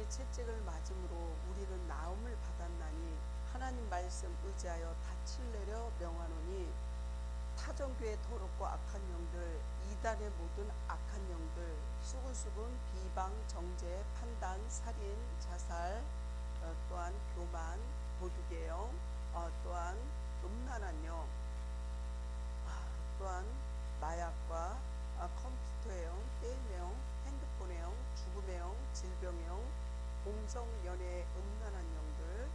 채찍을 맞음으로 우리는 나음을 받았나니 하나님 말씀 의지하여 닻을 내려 명하노니 타전교의 더럽고 악한 영들, 이단의 모든 악한 영들, 수군수군, 비방, 정죄, 판단, 살인, 자살, 또한 교만, 도둑의 영, 또한 음란한 영, 또한 마약과 컴퓨터의 영, 게임의 영, 핸드폰의 영, 죽음의 영, 질병의 영, 공성연애의 음란한 영들,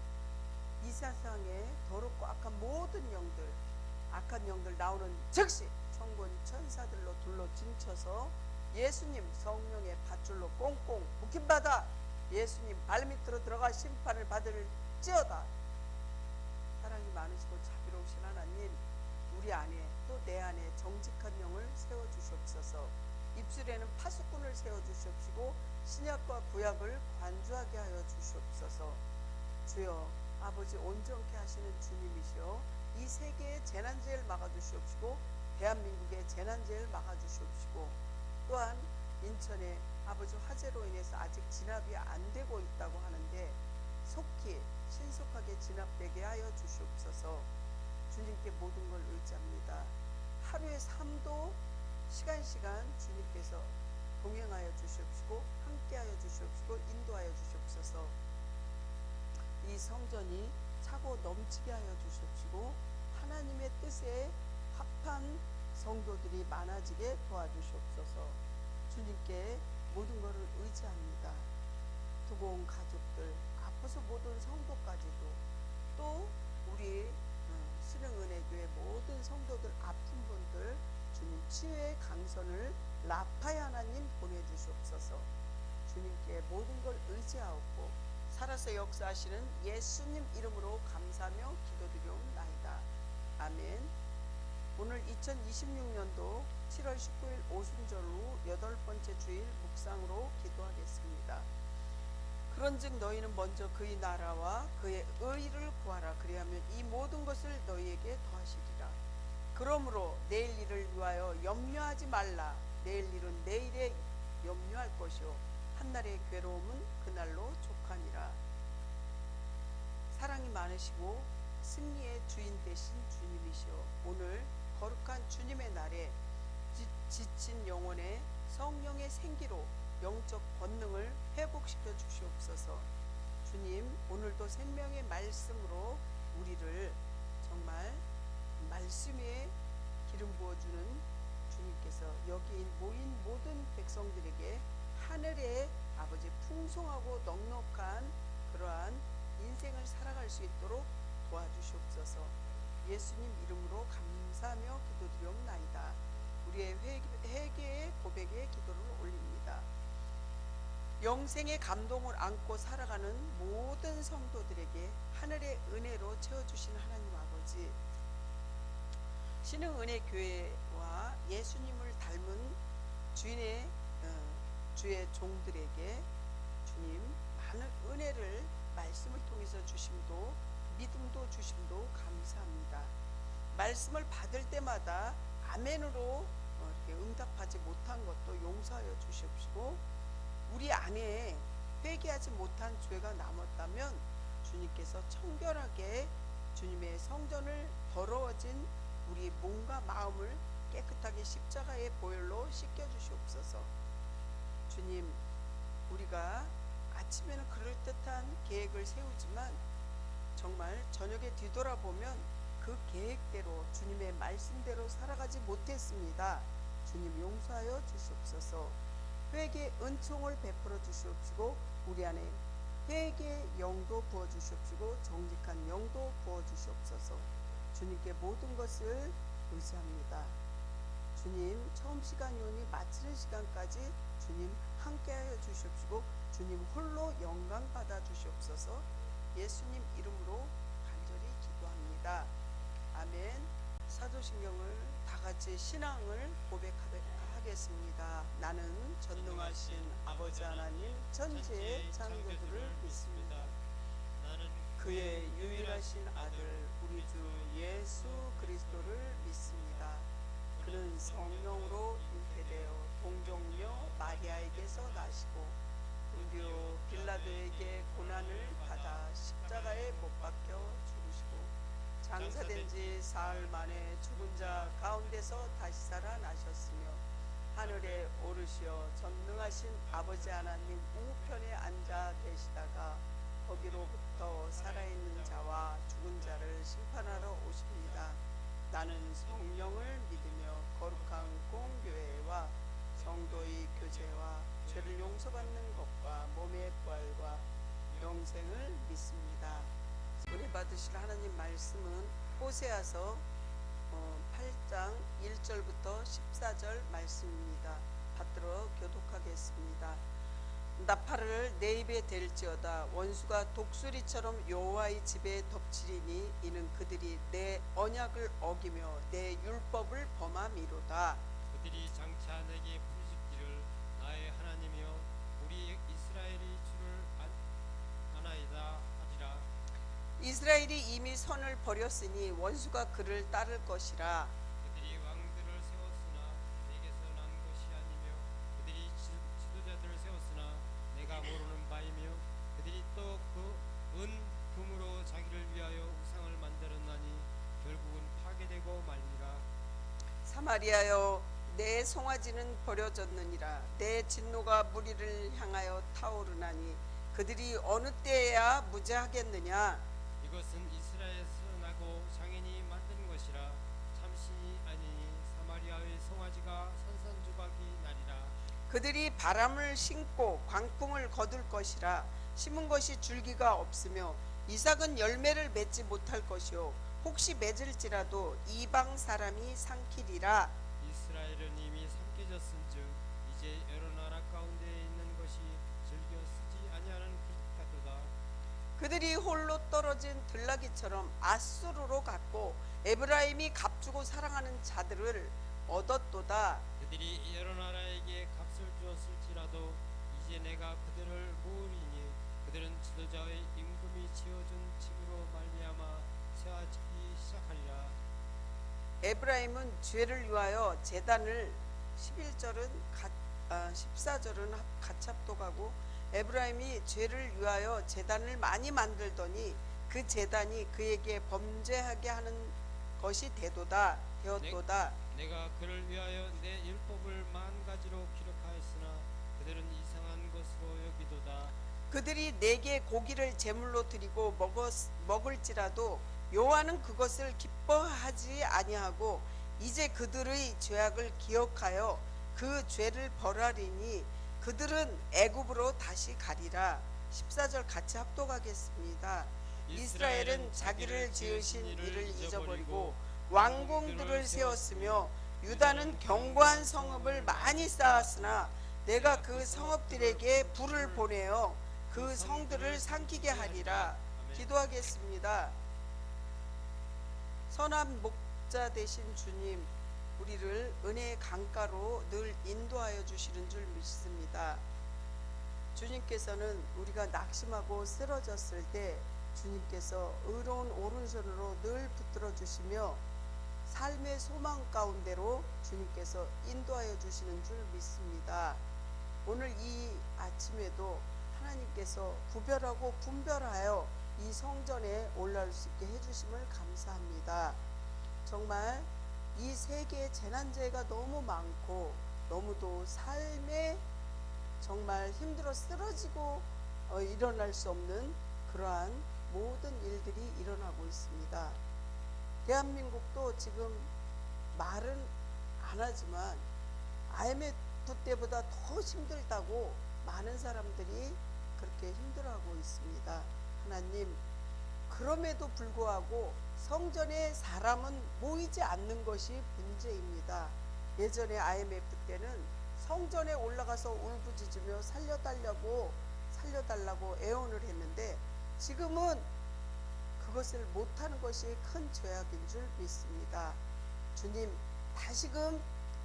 이 세상에 더럽고 악한 모든 영들, 악한 영들 나오는 즉시 천군 천사들로 둘러 진쳐서 예수님 성령의 밧줄로 꽁꽁 묶임받아 예수님 발밑으로 들어가 심판을 받을지어다. 사랑이 많으시고 자비로우신 하나님, 우리 안에 또 내 안에 정직한 영을 세워주시옵소서. 입술에는 파수꾼을 세워주시옵시고 신약과 구약을 관주하게 하여 주시옵소서. 주여 아버지, 온전케 하시는 주님이시여 이 세계의 재난재해를 막아주시옵시고 대한민국의 재난재해를 막아주시옵시고 또한 인천에 아버지 화재로 인해서 아직 진압이 안 되고 있다고 하는데 속히 신속하게 진압되게 하여 주시옵소서. 주님께 모든 걸 의지합니다. 하루의 삶도 시간 주님께서 동행하여 주시옵시고 함께하여 주시옵시고 인도하여 주시옵소서. 이 성전이 차고 넘치게 하여 주시옵시고 하나님의 뜻에 합한 성도들이 많아지게 도와주시옵소서. 주님께 모든 것을 의지합니다. 두고 온 가족들, 앞서서 모든 성도까지도 또 우리 신흥은혜교회 모든 성도들 아픈 분들 주님 치유의 강선을 라파의 하나님 보내주시옵소서. 주님께 모든 걸 의지하옵고 살아서 역사하시는 예수님 이름으로 감사하며 기도드리옵나이다. 아멘. 오늘 2026년도 7월 19일 오순절 후 8번째 주일 묵상으로 기도하겠습니다. 그런즉 너희는 먼저 그의 나라와 그의 의를 구하라. 그리하면 이 모든 것을 너희에게 더하시리라. 그러므로 내일 일을 위하여 염려하지 말라. 내일 일은 내일에 염려할 것이요 한날의 괴로움은 그날로 족하니라. 사랑이 많으시고 승리의 주인 되신 주님이시여 오늘 거룩한 주님의 날에 지친 영혼의 성령의 생기로 영적 권능을 회복시켜 주시옵소서. 주님, 오늘도 생명의 말씀으로 우리를 정말 말씀 위에 기름 부어주는 주님께서 여기 모인 모든 백성들에게 하늘의 아버지 풍성하고 넉넉한 그러한 인생을 살아갈 수 있도록 도와주시옵소서. 예수님 이름으로 감사하며 기도드리옵나이다. 우리의 회개의 고백의 기도를 올립니다. 영생의 감동을 안고 살아가는 모든 성도들에게 하늘의 은혜로 채워주신 하나님 아버지, 신흥은혜교회와 예수님을 닮은 주의 종들에게 주님 많은 은혜를 말씀을 통해서 주심도 믿음도 주심도 감사합니다. 말씀을 받을 때마다 아멘으로 이렇게 응답하지 못한 것도 용서하여 주시옵시고 우리 안에 회개하지 못한 죄가 남았다면 주님께서 청결하게 주님의 성전을 더러워진 우리 몸과 마음을 깨끗하게 십자가의 보혈로 씻겨주시옵소서. 주님, 우리가 아침에는 그럴듯한 계획을 세우지만 정말 저녁에 뒤돌아보면 그 계획대로 주님의 말씀대로 살아가지 못했습니다. 주님 용서하여 주시옵소서. 회개 은총을 베풀어 주시옵시고 우리 안에 회개 영도 부어 주시옵시고 정직한 영도 부어 주시옵소서. 주님께 모든 것을 의지합니다. 주님 처음 시간이 오니 마치는 시간까지 주님 함께하여 주시옵시고 주님 홀로 영광 받아 주시옵소서. 예수님 이름으로 간절히 기도합니다. 아멘. 사도신경을 다같이 신앙을 고백하겠습니다. 나는 전능하신 아버지 하나님 천지의 창조주를 믿습니다. 그의 유일하신 아들 우리 주 예수 그리스도를 믿습니다. 그는 성령으로 잉태되어 동정녀 마리아에게서 나시고 본디오 빌라도에게 우리에게 고난을 받아 십자가에 못 박혀 죽으시고 장사된 지 사흘 만에 죽은 자 가운데서 다시 살아나셨으며 하늘에 오르시어 전능하신 아버지 하나님 우편에 앉아 계시다가 거기로부터 살아있는 자와 죽은 자를 심판하러 오십니다. 나는 성령을 믿으며 거룩한 공교회와 성도의 교제와 죄를 용서받는 것과 몸의 부활과 영생을 믿습니다. 은혜 받으실 하나님 말씀은 호세아서 8장 1절부터 14절 말씀입니다. 받들어 교독하겠습니다. 나팔을 내 입에 댈지어다. 원수가 독수리처럼 여호와의 집에 덮치리니 이는 그들이 내 언약을 어기며 내 율법을 범함이로다. 그들이 장차 내게 부르짖기를 나의 하나님이여 우리 이스라엘이 주를 아나이다 하리라. 이스라엘이 이미 선을 버렸으니 원수가 그를 따를 것이라. 그들이 왕들을 세웠으나 내게서 난 것이 아니며 그들이 지도자들을 세웠으나 내가 모르는 바이며 그들이 또 은 금으로 자기를 위하여 우상을 만들었나니 결국은 파괴되고 말리라. 사마리아여 내 송아지는 버려졌느니라. 내 진노가 무리를 향하여 타오르나니 그들이 어느 때에야 무죄하겠느냐. 이것은 이스라엘에서 나고 장인이 만든 것이라. 참신이 아니니 사마리아의 송아지가 산산조각이 나리라. 그들이 바람을 심고 광풍을 거둘 것이라. 심은 것이 줄기가 없으며 이삭은 열매를 맺지 못할 것이요 혹시 맺을지라도 이방 사람이 삼키리라. 이스라엘은 이미 삼켜졌은즉 이제 여러 나라 가운데 있는 것이 즐겨 쓰지 아니하는 것 같도다. 그들이 홀로 떨어진 들나귀처럼 아수르로 갔고 에브라임이 값주고 사랑하는 자들을 얻었도다. 그들이 여러 나라에게 값을 주었을지라도 이제 내가 그들을 모으리니 그들은 지도자의 임금이 지어준 집으로 말미암아 세워지기 시작하리라. 에브라임은 죄를 위하여 제단을 11절은 14절은 가찹도가고 에브라임이 죄를 위하여 제단을 많이 만들더니 그 제단이 그에게 범죄하게 하는 것이 되었도다. 내가 그를 위하여 내 율법을 만 가지로 기록하였으나 그들은 이상한 것으로 여기도다. 그들이 내게 고기를 제물로 드리고 먹을지라도 여호와는 그것을 기뻐하지 아니하고 이제 그들의 죄악을 기억하여 그 죄를 벌하리니 그들은 애굽으로 다시 가리라. 14절 같이 합독하겠습니다. 이스라엘은 자기를 지으신 이를 잊어버리고 왕궁들을 세웠으며 유다는 견고한 성읍을 많이 쌓았으나 내가 그 성읍들에게 불을 보내어 그 성들을 삼키게 하리라. 기도하겠습니다. 선한 목자 되신 주님, 우리를 은혜의 강가로 늘 인도하여 주시는 줄 믿습니다. 주님께서는 우리가 낙심하고 쓰러졌을 때 주님께서 의로운 오른손으로 늘 붙들어 주시며 삶의 소망 가운데로 주님께서 인도하여 주시는 줄 믿습니다. 오늘 이 아침에도 하나님께서 구별하고 분별하여 이 성전에 올라올 수 있게 해주심을 감사합니다. 정말 이 세계의 재난재해가 너무 많고 너무도 삶에 정말 힘들어 쓰러지고 일어날 수 없는 그러한 모든 일들이 일어나고 있습니다. 대한민국도 지금 말은 안 하지만 IMF 때보다 더 힘들다고 많은 사람들이 그렇게 힘들어하고 있습니다. 하나님, 그럼에도 불구하고 성전에 사람은 모이지 않는 것이 문제입니다. 예전에 IMF 때는 성전에 올라가서 울부짖으며 살려달라고 애원을 했는데 지금은 그것을 못하는 것이 큰 죄악인 줄 믿습니다. 주님, 다시금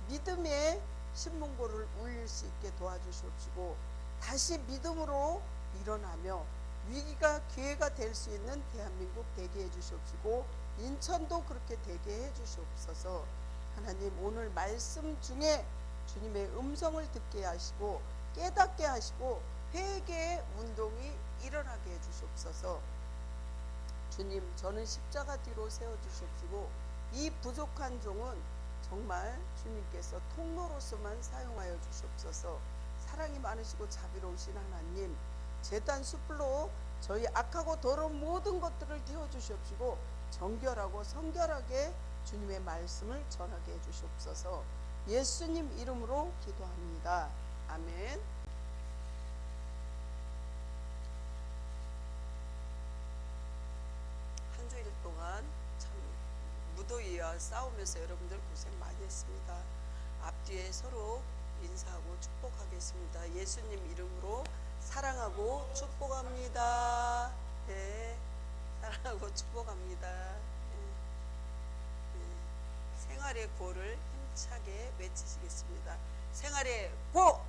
믿음의 신문고를 울릴 수 있게 도와주시옵시고 다시 믿음으로 일어나며 위기가 기회가 될 수 있는 대한민국 되게 해주시옵시고 인천도 그렇게 되게 해주시옵소서. 하나님, 오늘 말씀 중에 주님의 음성을 듣게 하시고 깨닫게 하시고 회개 운동이 일어나게 해주시옵소서. 주님, 저는 십자가 뒤로 세워주시옵시고 이 부족한 종은 정말 주님께서 통로로서만 사용하여 주시옵소서. 사랑이 많으시고 자비로우신 하나님, 제단 숯불로 저희 악하고 더러운 모든 것들을 띄워주시옵시고 정결하고 성결하게 주님의 말씀을 전하게 해주시옵소서. 예수님 이름으로 기도합니다. 아멘. 한 주일 동안 참 무더위와 싸우면서 여러분들 고생 많이 했습니다. 앞뒤에 서로 인사하고 축복하겠습니다. 예수님 이름으로 사랑하고 축복합니다. 네, 사랑하고 축복합니다. 네, 네. 생활의 고를 힘차게 외치시겠습니다. 생활의 고!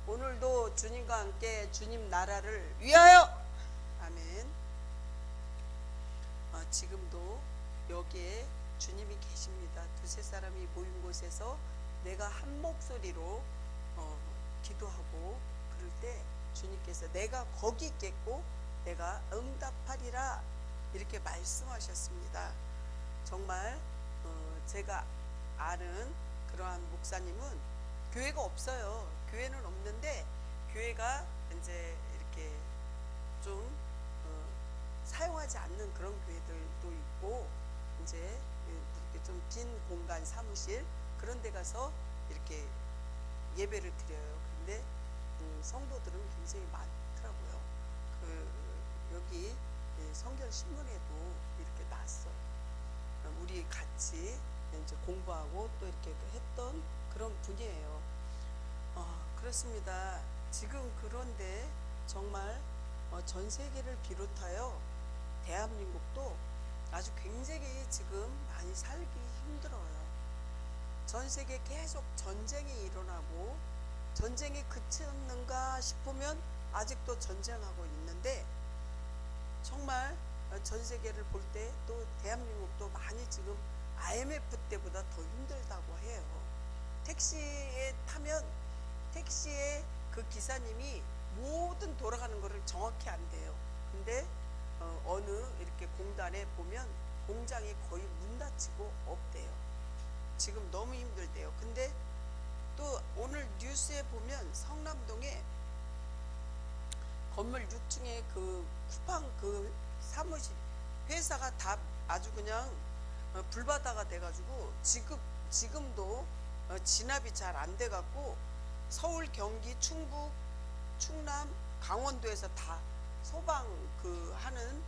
오늘도 주님과 함께 주님 나라를 위하여! 아멘. 지금도 여기에 주님이 계십니다. 두세 사람이 모인 곳에서 내가 한 목소리로 기도하고 그럴 때 주님께서 내가 거기 있겠고 내가 응답하리라 이렇게 말씀하셨습니다. 정말 제가 아는 그러한 목사님은 교회가 없어요. 교회는 없는데 교회가 이제 이렇게 좀 사용하지 않는 그런 교회들도 있고 이제 이렇게 좀 빈 공간 사무실 그런 데 가서 이렇게 예배를 드려요. 근데 성도들은 굉장히 많더라고요. 여기 성결 신문에도 이렇게 났어요. 우리 같이 이제 공부하고 또 이렇게 했던 그런 분이에요. 그렇습니다. 지금 그런데 정말 전 세계를 비롯하여 대한민국도 아주 굉장히 지금 많이 살기 힘들어요. 전 세계 계속 전쟁이 일어나고 전쟁이 그쳤는가 싶으면 아직도 전쟁하고 있는데 정말 전 세계를 볼 때 또 대한민국도 많이 지금 IMF 때보다 더 힘들다고 해요. 택시에 타면 택시에 그 기사님이 모든 돌아가는 거를 정확히 안 돼요. 근데 어느 이렇게 공단에 보면 공장이 거의 문 닫히고 없대요. 지금 너무 힘들대요. 근데 또 오늘 뉴스에 보면 성남동에 건물 6층에 그 쿠팡 그 사무실 회사가 다 아주 그냥 불바다가 돼가지고 지금도 진압이 잘 안 돼갖고 서울, 경기, 충북, 충남, 강원도에서 다 소방 하는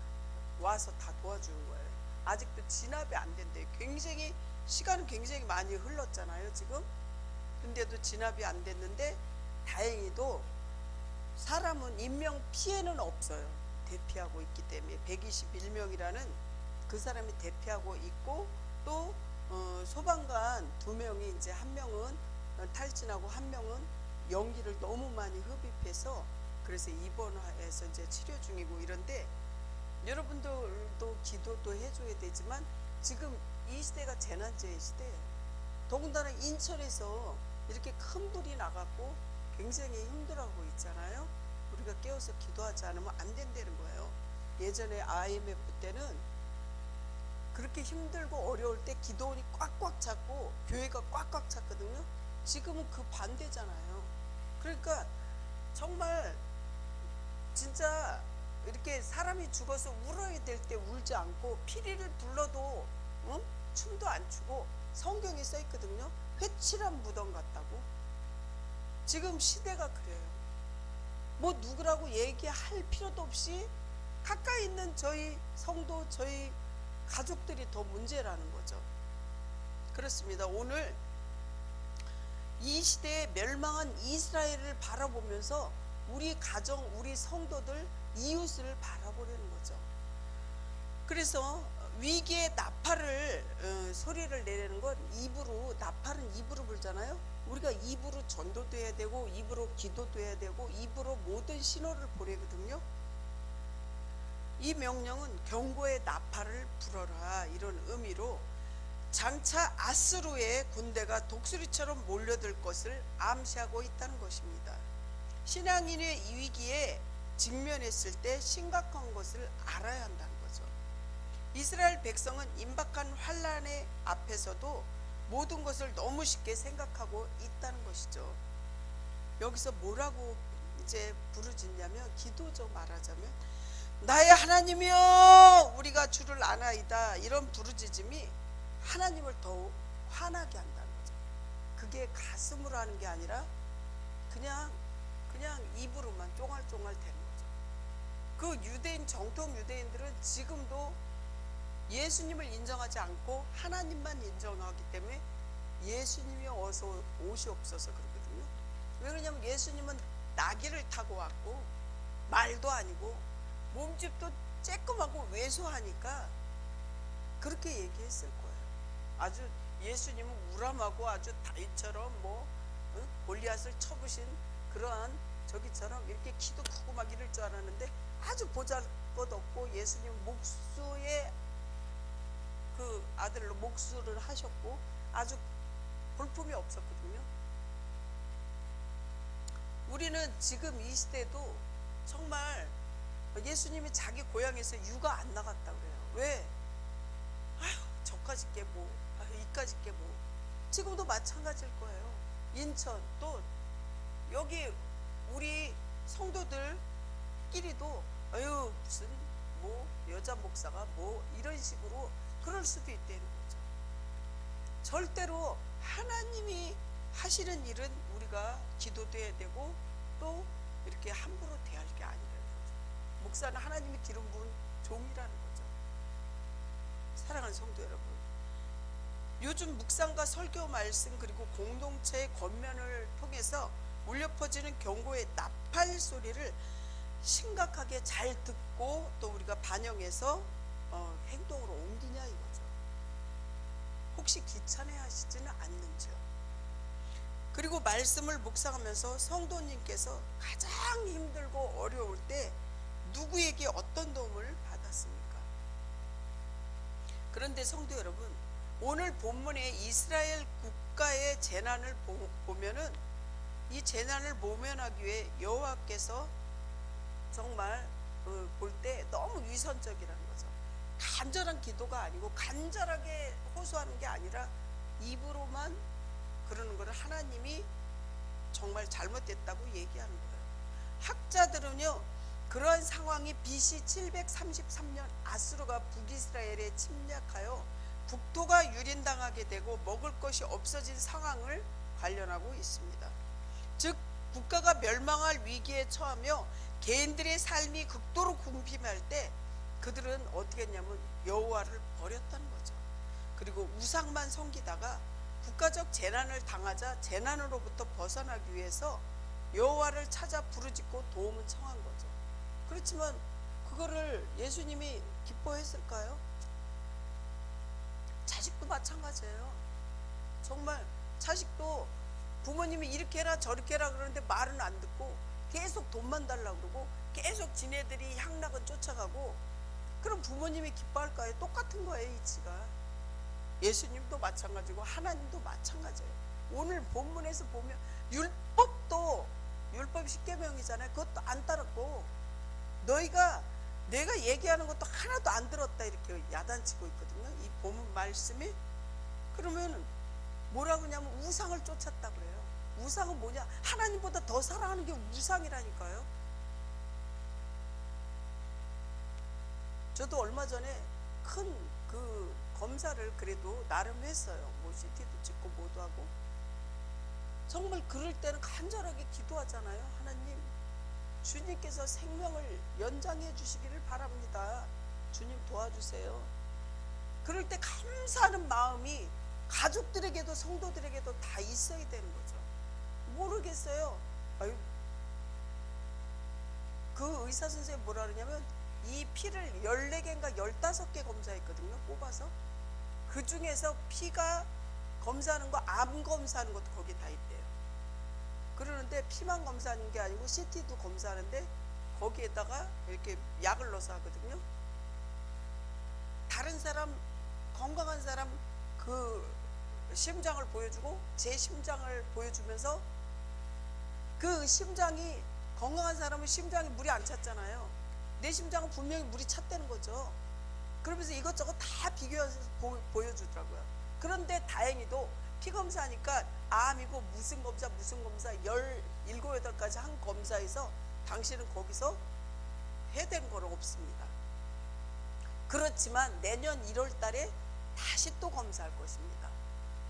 와서 다 도와주는 거예요. 아직도 진압이 안 된대. 굉장히 시간은 굉장히 많이 흘렀잖아요 지금. 근데도 진압이 안 됐는데 다행히도 사람은 인명 피해는 없어요. 대피하고 있기 때문에 121명이라는 그 사람이 대피하고 있고 또 소방관 2명이 이제 한 명은 탈진하고 한 명은 연기를 너무 많이 흡입해서 그래서 입원해서 이제 치료 중이고 이런데 여러분들도 기도도 해줘야 되지만 지금 이 시대가 재난재해 시대예요. 더군다나 인천에서 이렇게 큰 불이 나갖고 굉장히 힘들어하고 있잖아요. 우리가 깨워서 기도하지 않으면 안 된다는 거예요. 예전에 IMF 때는 그렇게 힘들고 어려울 때 기도원이 꽉꽉 찼고 교회가 꽉꽉 찼거든요. 지금은 그 반대잖아요. 그러니까 정말 진짜 이렇게 사람이 죽어서 울어야 될 때 울지 않고 피리를 불러도 춤도 안 추고 성경에 써 있거든요. 회칠한 무덤 같다고. 지금 시대가 그래요. 뭐 누구라고 얘기할 필요도 없이 가까이 있는 저희 성도 저희 가족들이 더 문제라는 거죠. 그렇습니다. 오늘 이 시대에 멸망한 이스라엘을 바라보면서 우리 가정 우리 성도들 이웃을 바라보려는 거죠. 그래서 위기의 나팔을 소리를 내려는 건 입으로, 나팔은 입으로 불잖아요. 우리가 입으로 전도도 해야 되고 입으로 기도도 해야 되고 입으로 모든 신호를 보내거든요. 이 명령은 경고의 나팔을 불어라 이런 의미로 장차 아수르의 군대가 독수리처럼 몰려들 것을 암시하고 있다는 것입니다. 신앙인의 이 위기에 직면했을 때 심각한 것을 알아야 한다는 거죠. 이스라엘 백성은 임박한 환란의 앞에서도 모든 것을 너무 쉽게 생각하고 있다는 것이죠. 여기서 뭐라고 이제 부르짖냐면, 기도죠. 말하자면 나의 하나님이여 우리가 주를 아나이다, 이런 부르짖음이 하나님을 더욱 화나게 한다는 거죠. 그게 가슴으로 하는 게 아니라 그냥 입으로만 쫑알쫑알 되는 거죠. 그 유대인, 정통 유대인들은 지금도 예수님을 인정하지 않고 하나님만 인정하기 때문에 예수님이 어서 오시옵소서 그러거든요. 왜 그러냐면 예수님은 나귀를 타고 왔고 말도 아니고 몸집도 쬐끔하고 왜소하니까 그렇게 얘기했을 거예요. 아주 예수님은 우람하고 아주 다윗처럼 골리앗을 쳐부신 그러한 저기처럼 이렇게 키도 크고 막 이럴 줄 알았는데 아주 보잘것없고, 예수님 목수의 그 아들로 목수를 하셨고 아주 볼품이 없었거든요. 우리는 지금 이 시대도 정말 예수님이 자기 고향에서 육아 안 나갔다 그래요. 왜? 아휴, 저까지 게 뭐, 아휴, 이까지 게 뭐. 지금도 마찬가지일 거예요. 인천, 또 여기 우리 성도들끼리도 아유 무슨 여자 목사가 이런 식으로 그럴 수도 있다는 거죠. 절대로 하나님이 하시는 일은 우리가 기도도 해야 되고 또 이렇게 함부로 대할 게 아니라는 거죠. 목사는 하나님이 기름 부은 종이라는 거죠. 사랑하는 성도 여러분, 요즘 묵상과 설교 말씀 그리고 공동체의 권면을 통해서 울려 퍼지는 경고의 나팔 소리를 심각하게 잘 듣고 또 우리가 반영해서 행동으로 옮기냐 이거죠. 혹시 귀찮아 하시지는 않는지요? 그리고 말씀을 묵상하면서 성도님께서 가장 힘들고 어려울 때 누구에게 어떤 도움을 받았습니까? 그런데 성도 여러분, 오늘 본문에 이스라엘 국가의 재난을 보면은 이 재난을 모면하기 위해 여호와께서 정말 볼 때 너무 위선적이라는 거죠. 간절한 기도가 아니고 간절하게 호소하는 게 아니라 입으로만 그러는 것을 하나님이 정말 잘못됐다고 얘기하는 거예요. 학자들은요, 그러한 상황이 BC 733년 아수르가 북이스라엘에 침략하여 국토가 유린당하게 되고 먹을 것이 없어진 상황을 관련하고 있습니다. 즉 국가가 멸망할 위기에 처하며 개인들의 삶이 극도로 궁핍할 때 그들은 어떻게 했냐면 여호와를 버렸다는 거죠. 그리고 우상만 섬기다가 국가적 재난을 당하자 재난으로부터 벗어나기 위해서 여호와를 찾아 부르짖고 도움을 청한 거죠. 그렇지만 그거를 예수님이 기뻐했을까요? 자식도 마찬가지예요. 정말 자식도 부모님이 이렇게 해라 저렇게 해라 그러는데 말은 안 듣고 계속 돈만 달라고 그러고 계속 지네들이 향락은 쫓아가고, 그럼 부모님이 기뻐할까요? 똑같은 거예요. 이치가 예수님도 마찬가지고 하나님도 마찬가지예요. 오늘 본문에서 보면 율법 10계명이잖아요. 그것도 안 따랐고 너희가 내가 얘기하는 것도 하나도 안 들었다 이렇게 야단치고 있거든요. 이 본문 말씀이. 그러면 뭐라고 하냐면 우상을 쫓았다 그래요. 우상은 뭐냐? 하나님보다 더 사랑하는 게 우상이라니까요. 저도 얼마 전에 큰 그 검사를 그래도 나름 했어요. CT도 찍고 뭐도 하고. 정말 그럴 때는 간절하게 기도하잖아요. 하나님, 주님께서 생명을 연장해 주시기를 바랍니다. 주님 도와주세요. 그럴 때 감사하는 마음이 가족들에게도 성도들에게도 다 있어야 되는 거죠. 모르겠어요. 아유, 그 의사 선생님이 뭐라 그러냐면 이 피를 14개인가 15개 검사했거든요. 뽑아서. 그 중에서 피가 검사하는 거, 암 검사하는 것도 거기 다 있대요. 그러는데 피만 검사하는 게 아니고 CT도 검사하는데 거기에다가 이렇게 약을 넣어서 하거든요. 다른 사람, 건강한 사람 그 심장을 보여주고 제 심장을 보여주면서 그 심장이 건강한 사람은 심장에 물이 안 찼잖아요. 내 심장은 분명히 물이 찼다는 거죠. 그러면서 이것저것 다 비교해서 보여주더라고요. 그런데 다행히도 피검사니까 암이고 무슨 검사 17, 8가지 한 검사에서 당신은 거기서 해야 되는 건 없습니다. 그렇지만 내년 1월 달에 다시 또 검사할 것입니다.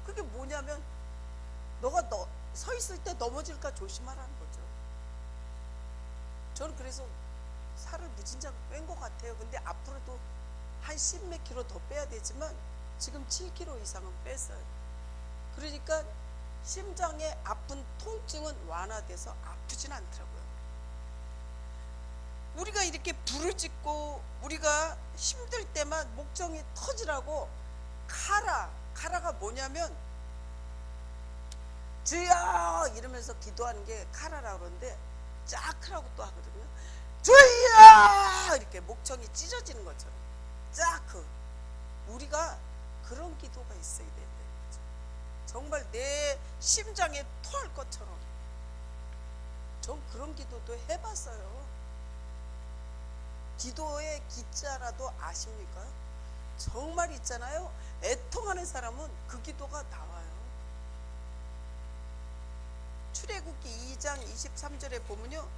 그게 뭐냐면 너가 서 있을 때 넘어질까 조심하라는 거죠. 저는 그래서 살을 무진장 뺀 것 같아요. 근데 앞으로도 한 10몇 킬로 더 빼야 되지만 지금 7kg 이상은 뺐어요. 그러니까 심장의 아픈 통증은 완화돼서 아프진 않더라고요. 우리가 이렇게 부르짖고 우리가 힘들 때만 목정이 터지라고 카라가 뭐냐면 주여 이러면서 기도하는 게 카라라고 그러는데 짜크라고 또 하거든요. 주여 이렇게 목청이 찢어지는 것처럼 짜크. 우리가 그런 기도가 있어야 된다는 거죠. 정말 내 심장에 토할 것처럼. 전 그런 기도도 해봤어요. 기도의 기자라도 아십니까? 정말 있잖아요. 애통하는 사람은 그 기도가 나와요. 출애굽기 2장 23절에 보면요,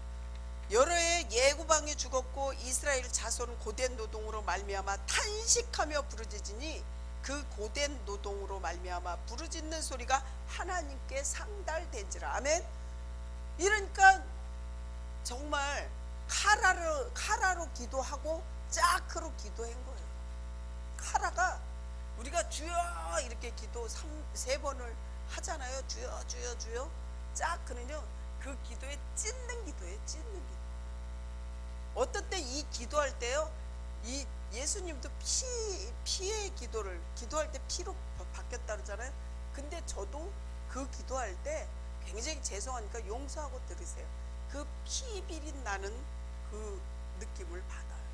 여러 해 예구방이 죽었고 이스라엘 자손은 고된 노동으로 말미암아 탄식하며 부르짖으니 그 고된 노동으로 말미암아 부르짖는 소리가 하나님께 상달된지라. 아멘. 이러니까 정말 카라로 기도하고 짜크로 기도한 거예요. 카라가 우리가 주여 이렇게 기도 3번을 하잖아요. 주여 주여 주여. 짜크는요 그 기도에 찢는 기도예요. 찢는 기도. 어떤 때 이 기도할 때요, 이 예수님도 피의 기도를 기도할 때 피로 바뀌었다 그러잖아요. 근데 저도 그 기도할 때 굉장히 죄송하니까 용서하고 들으세요. 그 피비린 나는 그 느낌을 받아요.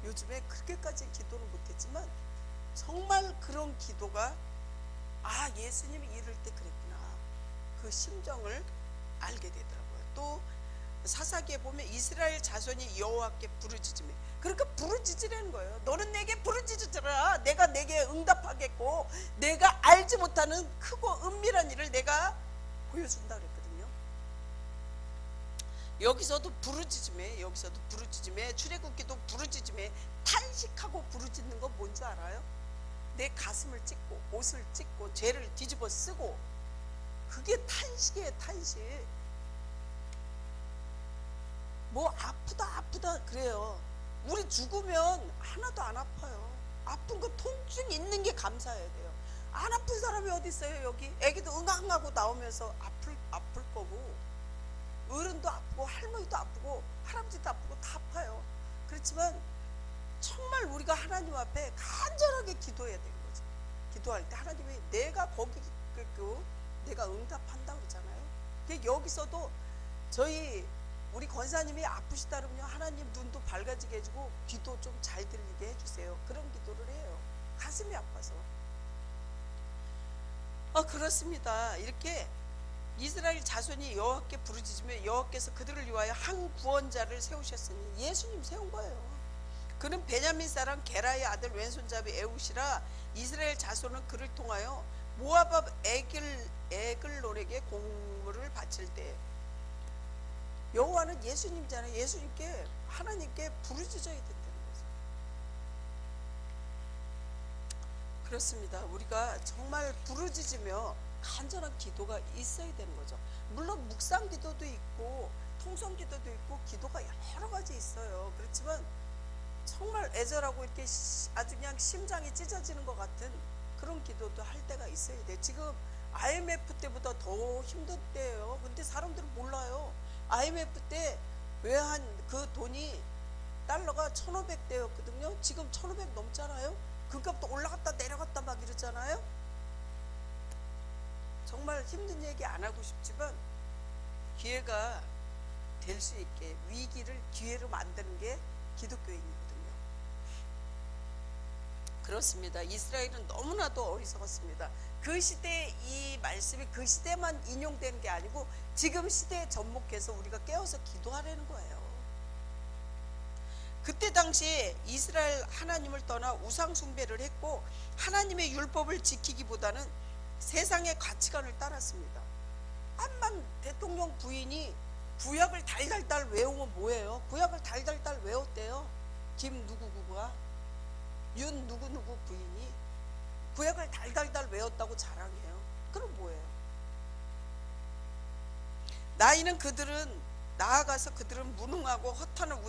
요즘에 그렇게까지 기도는 못했지만 정말 그런 기도가, 아 예수님이 이럴 때 그랬구나, 그 심정을 알게 되더라고요. 또 사사기에 보면 이스라엘 자손이 여호와께 부르짖으며, 그러니까 부르짖으라는 거예요. 너는 내게 부르짖으라. 내가 내게 응답하겠고 내가 알지 못하는 크고 은밀한 일을 내가 보여준다 그랬거든요. 여기서도 부르짖음에, 출애굽기도 부르짖음에, 탄식하고 부르짖는 거 뭔지 알아요? 내 가슴을 찢고 옷을 찢고 죄를 뒤집어 쓰고, 그게 탄식이에요. 탄식. 뭐 아프다 그래요. 우리 죽으면 하나도 안 아파요. 아픈 거 통증 있는 게 감사해야 돼요. 안 아픈 사람이 어디 있어요? 여기 애기도 응앙하고 나오면서 아플 거고, 어른도 아프고 할머니도 아프고 할아버지도 아프고 다 아파요. 그렇지만 정말 우리가 하나님 앞에 간절하게 기도해야 되는 거죠. 기도할 때 하나님이 내가 거기 있고 내가 응답한다 그러잖아요. 여기서도 우리 권사님이 아프시다 그러면 하나님 눈도 밝아지게 해주고 귀도 좀 잘 들리게 해주세요. 그런 기도를 해요. 가슴이 아파서. 그렇습니다. 이렇게 이스라엘 자손이 여호와께 부르짖으며 여호와께서 그들을 위하여 한 구원자를 세우셨으니 예수님 세운 거예요. 그는 베냐민 사람 게라의 아들 왼손잡이 에웃이라. 이스라엘 자손은 그를 통하여 모압 에글론에게 공물을 바칠 때, 여호와는 예수님잖아요. 예수님께, 하나님께 부르짖어야 된다는 거죠. 그렇습니다. 우리가 정말 부르짖으며 간절한 기도가 있어야 되는 거죠. 물론 묵상 기도도 있고 통성 기도도 있고 기도가 여러 가지 있어요. 그렇지만 정말 애절하고 이렇게 아주 그냥 심장이 찢어지는 것 같은 그런 기도도 할 때가 있어야 돼요. 지금 IMF 때보다 더 힘든 때예요. 근데 사람들은 몰라요. IMF 때 외환 그 돈이 달러가 1,500대였거든요. 지금 1,500 넘잖아요. 금값도 올라갔다 내려갔다 막 이러잖아요. 정말 힘든 얘기 안 하고 싶지만 기회가 될 수 있게 위기를 기회로 만드는 게 기독교인이거든요. 그렇습니다. 이스라엘은 너무나도 어리석었습니다. 그 시대에 이 말씀이 그 시대만 인용되는 게 아니고 지금 시대에 접목해서 우리가 깨어서 기도하라는 거예요. 그때 당시에 이스라엘 하나님을 떠나 우상 숭배를 했고 하나님의 율법을 지키기보다는 세상의 가치관을 따랐습니다. 암만 대통령 부인이 구약을 달달달 외우면 뭐예요? 구약을 달달달 외웠대요. 김 누구누구가, 윤 누구누구 부인이 구약을 달달달 외웠다고 자랑해요. 그럼 뭐예요? 나아가서 그들은 무능하고 허탄한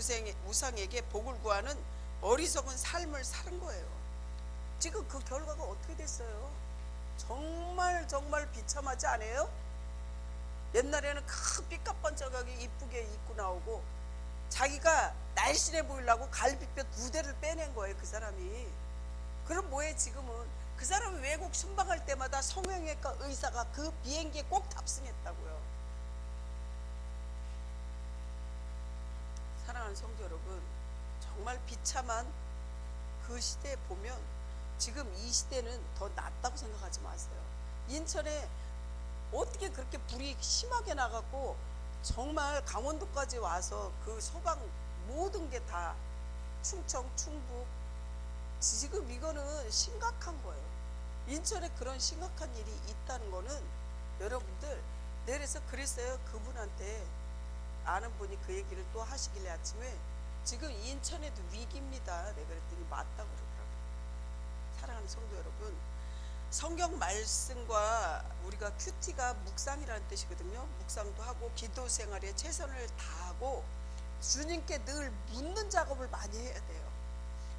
우상에게 복을 구하는 어리석은 삶을 사는 거예요. 지금 그 결과가 어떻게 됐어요? 정말 비참하지 않아요? 옛날에는 큰 삐까뻔쩍하게 이쁘게 입고 나오고 자기가 날씬해 보이려고 갈비뼈 2대를 빼낸 거예요, 그 사람이. 그럼 뭐해? 지금은 그 사람이 외국 순방할 때마다 성형외과 의사가 그 비행기에 꼭 탑승했다고요. 사랑하는 성도 여러분, 정말 비참한 그 시대에 보면 지금 이 시대는 더 낫다고 생각하지 마세요. 인천에 어떻게 그렇게 불이 심하게 나갔고 정말 강원도까지 와서 그 소방 모든 게 다 충청, 충북, 지금 이거는 심각한 거예요. 인천에 그런 심각한 일이 있다는 거는 여러분들, 내려서 그랬어요. 그분한테 아는 분이 그 얘기를 또 하시길래 아침에 지금 인천에도 위기입니다. 내가 그랬더니 맞다고 그러더라고요. 사랑하는 성도 여러분, 성경 말씀과 우리가 큐티가 묵상이라는 뜻이거든요. 묵상도 하고 기도 생활에 최선을 다하고 주님께 늘 묻는 작업을 많이 해야 돼요.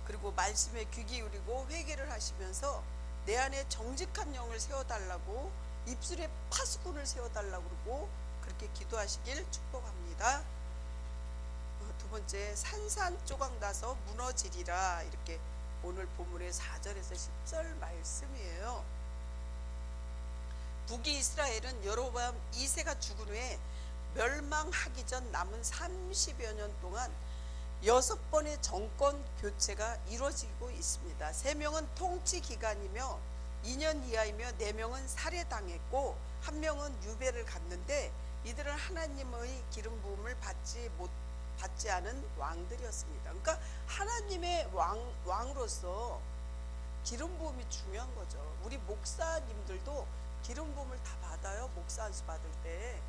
그리고 말씀에 귀 기울이고 회개를 하시면서 내 안에 정직한 영을 세워달라고, 입술에 파수꾼을 세워달라고 그러고 그렇게 기도하시길 축복합니다. 두 번째, 산산조각 나서 무너지리라, 이렇게 오늘 본문의 4절에서 10절 말씀이에요. 북이 이스라엘은 여로보암 2세가 죽은 후에 멸망하기 전 남은 30여 년 동안 6번의 정권 교체가 이루어지고 있습니다. 3명은 통치 기간이며 2년 이하이며 4명은 살해당했고 1명은 유배를 갔는데 이들은 하나님의 기름 부음을 받지 않은 왕들이었습니다. 그러니까 하나님의 왕으로서 기름 부음이 중요한 거죠. 우리 목사님들도 기름 부음을 다 받아요. 목사 안수 받을 때.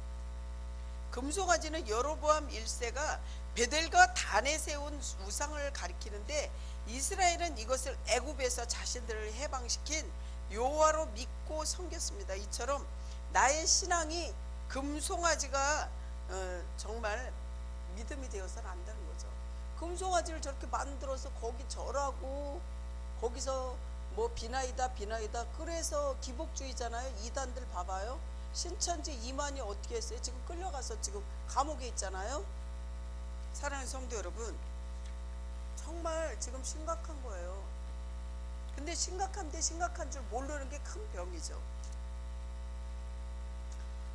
금송아지는 여로보암 1세가 베델과 단에 세운 우상을 가리키는데 이스라엘은 이것을 애굽에서 자신들을 해방시킨 여호와로 믿고 섬겼습니다. 이처럼 나의 신앙이 금송아지가 정말 믿음이 되어서는 안 되는 거죠. 금송아지를 저렇게 만들어서 거기 절하고 거기서 뭐 비나이다 그래서 기복주의잖아요. 이단들 봐봐요. 신천지 이만희 어떻게 했어요? 지금 끌려가서 지금 감옥에 있잖아요. 사랑하는 성도 여러분, 정말 지금 심각한 거예요. 근데 심각한데 심각한 줄 모르는 게 큰 병이죠.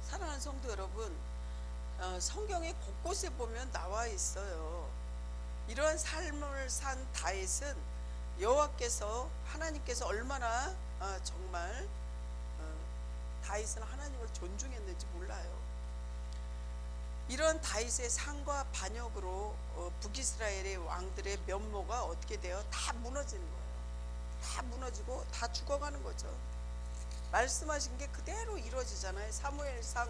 사랑하는 성도 여러분, 성경의 곳곳에 보면 나와 있어요. 이러한 삶을 산 다윗은 여호와께서, 하나님께서 얼마나 정말 다윗은 하나님을 존중했는지 몰라요. 이런 다윗의 상과 반역으로 북이스라엘의 왕들의 면모가 어떻게 돼요? 다 무너지는 거예요. 다 무너지고 다 죽어가는 거죠. 말씀하신 게 그대로 이루어지잖아요. 사무엘상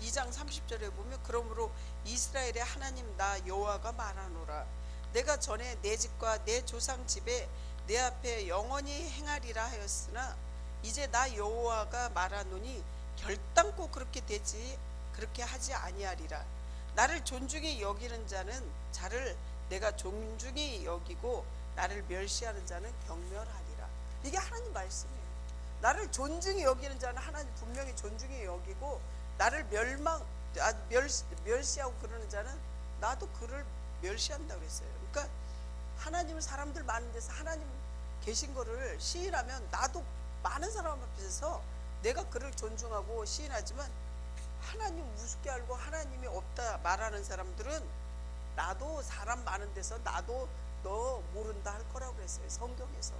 2장 30절에 보면, 그러므로 이스라엘의 하나님 나 여호와가 말하노라, 내가 전에 내 집과 내 조상 집에 내 앞에 영원히 행하리라 하였으나 이제 나 여호와가 말하노니 결단코 그렇게 하지 아니하리라. 나를 존중히 여기는 자를 내가 존중히 여기고 나를 멸시하는 자는 경멸하리라. 이게 하나님 말씀이에요. 나를 존중히 여기는 자는 하나님 분명히 존중히 여기고, 나를 멸시하고 그러는 자는 나도 그를 멸시한다고 그랬어요. 그러니까 하나님은 사람들 많은 데서 하나님 계신 거를 시인하면 나도 많은 사람 앞에서 내가 그를 존중하고 시인하지만, 하나님 우습게 알고 하나님이 없다 말하는 사람들은 나도 사람 많은 데서 나도 너 모른다 할 거라고 그랬어요. 성경에서.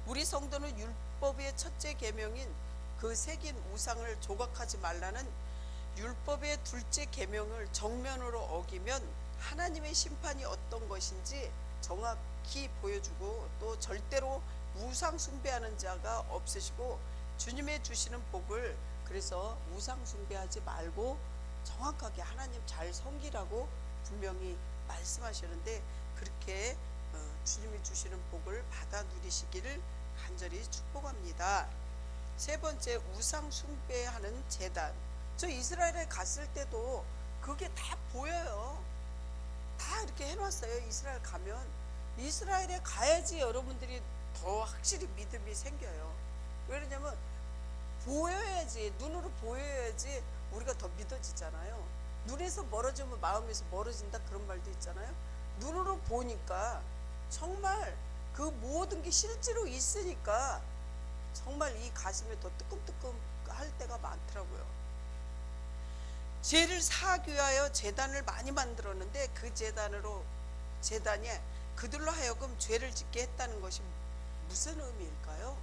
우리 성도는 율법의 첫째 계명인 그 새긴 우상을 조각하지 말라는 율법의 둘째 계명을 정면으로 어기면 하나님의 심판이 어떤 것인지 정확히 보여주고 또 절대로 우상 숭배하는 자가 없으시고 주님의 주시는 복을 그래서 우상 숭배하지 말고 정확하게 하나님 잘 섬기라고 분명히 말씀하시는데 그렇게 주님이 주시는 복을 받아 누리시기를 간절히 축복합니다. 세 번째, 우상 숭배하는 제단. 저 이스라엘에 갔을 때도 그게 다 보여요. 다 이렇게 해놨어요. 이스라엘 가면. 이스라엘에 가야지 여러분들이 더 확실히 믿음이 생겨요. 왜냐면 보여야지, 눈으로 보여야지 우리가 더 믿어지잖아요. 눈에서 멀어지면 마음에서 멀어진다 그런 말도 있잖아요. 눈으로 보니까 정말 그 모든 게 실제로 있으니까 정말 이 가슴에 더 뜨끔뜨끔 할 때가 많더라고요. 죄를 사하기 위하여 제단을 많이 만들었는데 그 제단이 그들로 하여금 죄를 짓게 했다는 것이 무슨 의미일까요?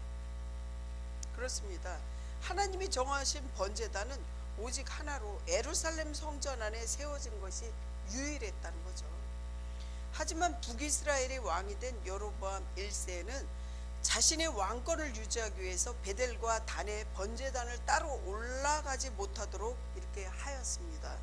그렇습니다. 하나님이 정하신 번제단은 오직 하나로 예루살렘 성전 안에 세워진 것이 유일했다는 거죠. 하지만 북이스라엘의 왕이 된 여로보암 1세는 자신의 왕권을 유지하기 위해서 베델과 단의 번제단을 따로 올라가지 못하도록 이렇게 하였습니다.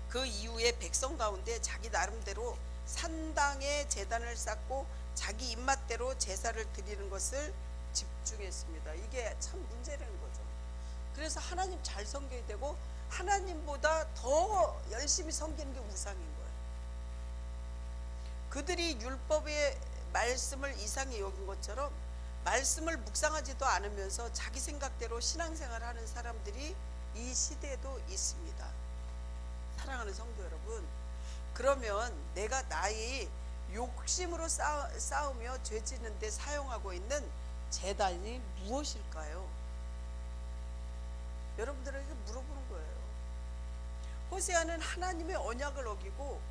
그 이후에 백성 가운데 자기 나름대로 산당에 제단을 쌓고 자기 입맛대로 제사를 드리는 것을 집중했습니다. 이게 참 문제라는 거죠. 그래서 하나님 잘 섬겨야 되고 하나님보다 더 열심히 섬기는 게 우상인 거예요. 그들이 율법의 말씀을 이상히 여긴 것처럼 말씀을 묵상하지도 않으면서 자기 생각대로 신앙생활을 하는 사람들이 이 시대에도 있습니다. 사랑하는 성도 여러분, 그러면 내가 나의 욕심으로 싸우며 죄 짓는 데 사용하고 있는 제단이 무엇일까요? 여러분들에게 물어보는 거예요. 호세아는 하나님의 언약을 어기고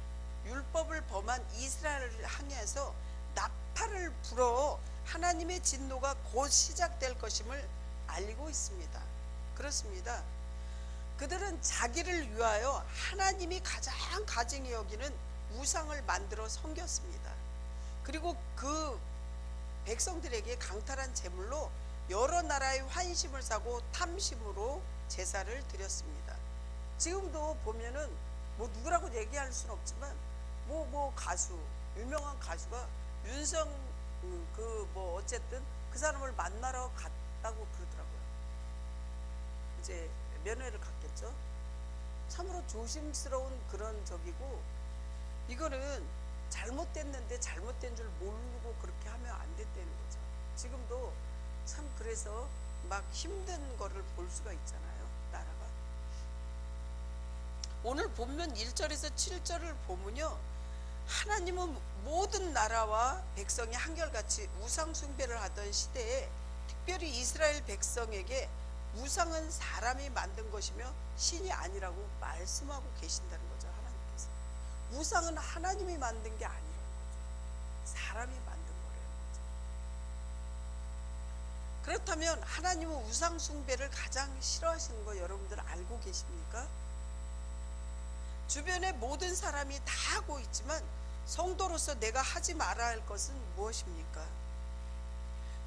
율법을 범한 이스라엘을 향해서 나팔을 불어 하나님의 진노가 곧 시작될 것임을 알고 있습니다. 그렇습니다. 그들은 자기를 위하여 하나님이 가장 가증히 여기는 우상을 만들어 섬겼습니다. 그리고 그 백성들에게 강탈한 제물로 여러 나라의 환심을 사고 탐심으로 제사를 드렸습니다. 지금도 보면은 뭐 누구라고 얘기할 수는 없지만 뭐 가수, 유명한 가수가 윤성 뭐 어쨌든 그 사람을 만나러 갔다고 그러더라고요. 이제 면회를 갔겠죠. 참으로 조심스러운 그런 적이고 이거는 잘못됐는데 잘못된 줄 모르고 그렇게 하면 안 됐다는 거죠. 지금도 참 그래서 막 힘든 거를 볼 수가 있잖아요. 나라가. 오늘 본문 1절에서 7절을 보면요. 하나님은 모든 나라와 백성이 한결같이 우상 숭배를 하던 시대에 특별히 이스라엘 백성에게 우상은 사람이 만든 것이며 신이 아니라고 말씀하고 계신다는 거죠. 하나님께서. 우상은 하나님이 만든 게 아니라는 거죠. 사람이 만든 거라는 거죠. 그렇다면 하나님은 우상 숭배를 가장 싫어하시는 거 여러분들 알고 계십니까? 주변의 모든 사람이 다 하고 있지만 성도로서 내가 하지 말아야 할 것은 무엇입니까?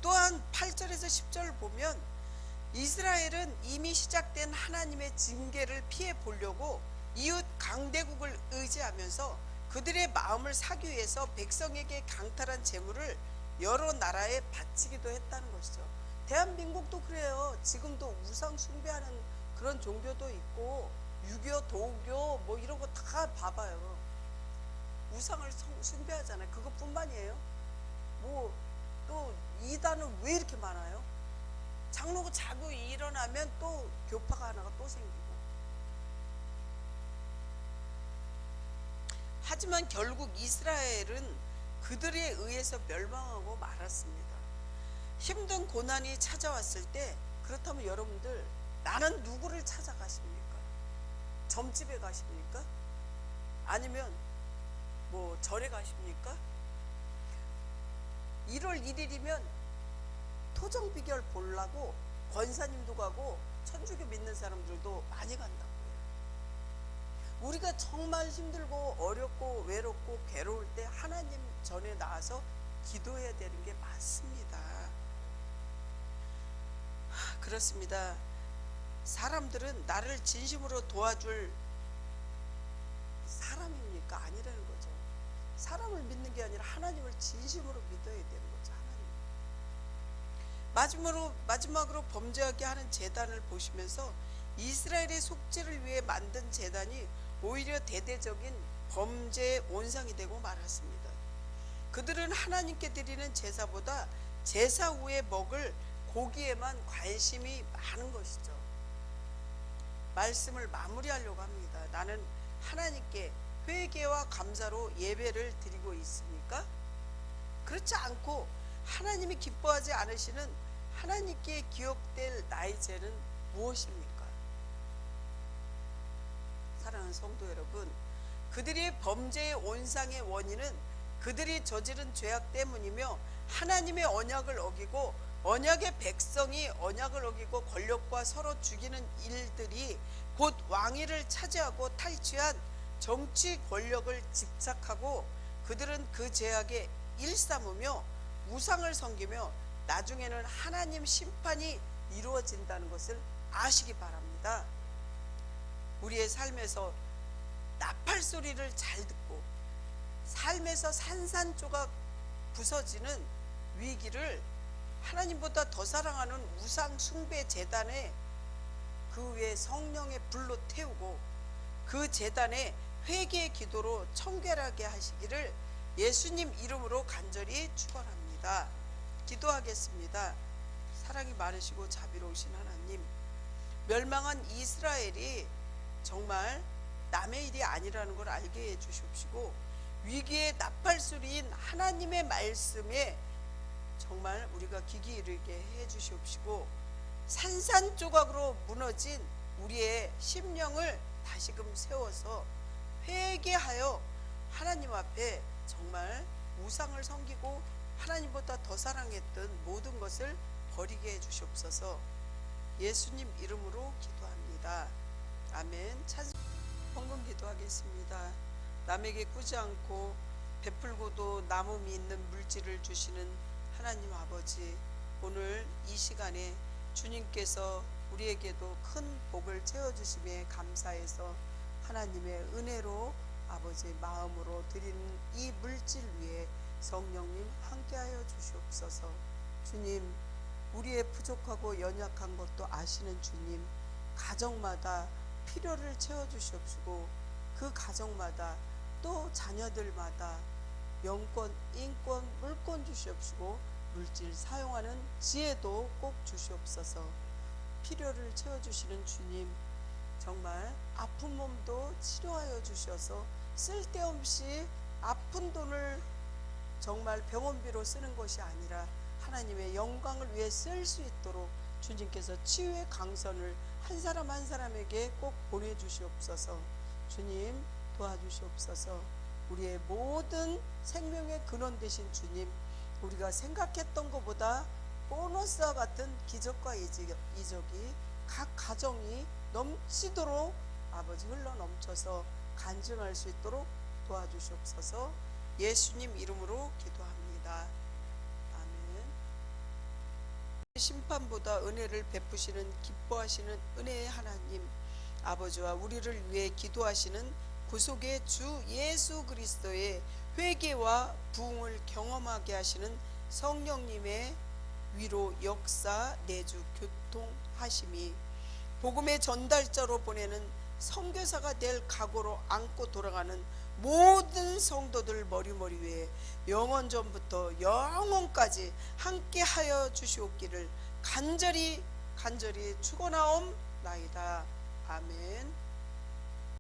또한 8절에서 10절을 보면 이스라엘은 이미 시작된 하나님의 징계를 피해 보려고 이웃 강대국을 의지하면서 그들의 마음을 사기 위해서 백성에게 강탈한 재물을 여러 나라에 바치기도 했다는 것이죠. 대한민국도 그래요. 지금도 우상 숭배하는 그런 종교도 있고 유교, 도교 뭐 이런 거 다 봐봐요. 우상을 숭배하잖아요. 그것뿐만이에요. 뭐 또 이단은 왜 이렇게 많아요? 장로가 자고 일어나면 또 교파가 하나가 또 생기고. 하지만 결국 이스라엘은 그들에 의해서 멸망하고 말았습니다. 힘든 고난이 찾아왔을 때 그렇다면 여러분들 나는 누구를 찾아가십니까? 점집에 가십니까? 아니면 뭐 절에 가십니까? 1월 1일이면 토정 비결 보려고 권사님도 가고 천주교 믿는 사람들도 많이 간다고요. 우리가 정말 힘들고 어렵고 외롭고 괴로울 때 하나님 전에 나와서 기도해야 되는 게 맞습니다. 그렇습니다. 사람들은 나를 진심으로 도와줄 사람입니까? 아니라는 거죠. 사람을 믿는 게 아니라 하나님을 진심으로 믿어야 되는 거죠. 하나님. 마지막으로 범죄하게 하는 제단을 보시면서 이스라엘의 속죄를 위해 만든 제단이 오히려 대대적인 범죄의 온상이 되고 말았습니다. 그들은 하나님께 드리는 제사보다 제사 후에 먹을 고기에만 관심이 많은 것이죠. 말씀을 마무리하려고 합니다. 나는 하나님께 회개와 감사로 예배를 드리고 있습니까? 그렇지 않고 하나님이 기뻐하지 않으시는 하나님께 기억될 나의 죄는 무엇입니까? 사랑하는 성도 여러분, 그들의 범죄의 온상의 원인은 그들이 저지른 죄악 때문이며 하나님의 언약을 어기고 언약의 백성이 언약을 어기고 권력과 서로 죽이는 일들이 곧 왕위를 차지하고 탈취한 정치 권력을 집착하고 그들은 그 죄악에 일삼으며 우상을 섬기며 나중에는 하나님 심판이 이루어진다는 것을 아시기 바랍니다. 우리의 삶에서 나팔 소리를 잘 듣고 삶에서 산산조각 부서지는 위기를 하나님보다 더 사랑하는 우상 숭배 제단에 그 위에 성령의 불로 태우고 그 제단에 회개의 기도로 청결하게 하시기를 예수님 이름으로 간절히 축원합니다. 기도하겠습니다. 사랑이 많으시고 자비로우신 하나님, 멸망한 이스라엘이 정말 남의 일이 아니라는 걸 알게 해 주시옵시고 위기의 나팔 소리인 하나님의 말씀에 정말 우리가 귀기 이르게 해 주시옵시고 산산조각으로 무너진 우리의 심령을 다시금 세워서 회개하여 하나님 앞에 정말 우상을 섬기고 하나님보다 더 사랑했던 모든 것을 버리게 해 주시옵소서. 예수님 이름으로 기도합니다. 아멘. 헌금 기도하겠습니다. 남에게 꾸지 않고 베풀고도 남음이 있는 물질을 주시는 하나님 아버지, 오늘 이 시간에 주님께서 우리에게도 큰 복을 채워주심에 감사해서 하나님의 은혜로 아버지의 마음으로 드리는 이 물질 위에 성령님 함께하여 주시옵소서. 주님, 우리의 부족하고 연약한 것도 아시는 주님, 가정마다 필요를 채워주시옵시고 그 가정마다 또 자녀들마다 영권, 인권, 물권 주시옵시고 물질 사용하는 지혜도 꼭 주시옵소서. 필요를 채워주시는 주님, 정말 아픈 몸도 치료하여 주셔서 쓸데없이 아픈 돈을 정말 병원비로 쓰는 것이 아니라 하나님의 영광을 위해 쓸 수 있도록 주님께서 치유의 강선을 한 사람 한 사람에게 꼭 보내주시옵소서. 주님 도와주시옵소서. 우리의 모든 생명의 근원 되신 주님, 우리가 생각했던 것보다 보너스와 같은 기적과 이적이 각 가정이 넘치도록 아버지 흘러 넘쳐서 간증할 수 있도록 도와주시옵소서. 예수님 이름으로 기도합니다. 아멘. 심판보다 은혜를 베푸시는 기뻐하시는 은혜의 하나님 아버지와 우리를 위해 기도하시는 구속의 주 예수 그리스도의 회개와 부흥을 경험하게 하시는 성령님의 위로 역사 내주 교통하심이 복음의 전달자로 보내는 선교사가 될 각오로 안고 돌아가는 모든 성도들 머리머리 위에 영원전부터 영원까지 함께하여 주시옵기를 간절히 축원하옵나이다. 아멘.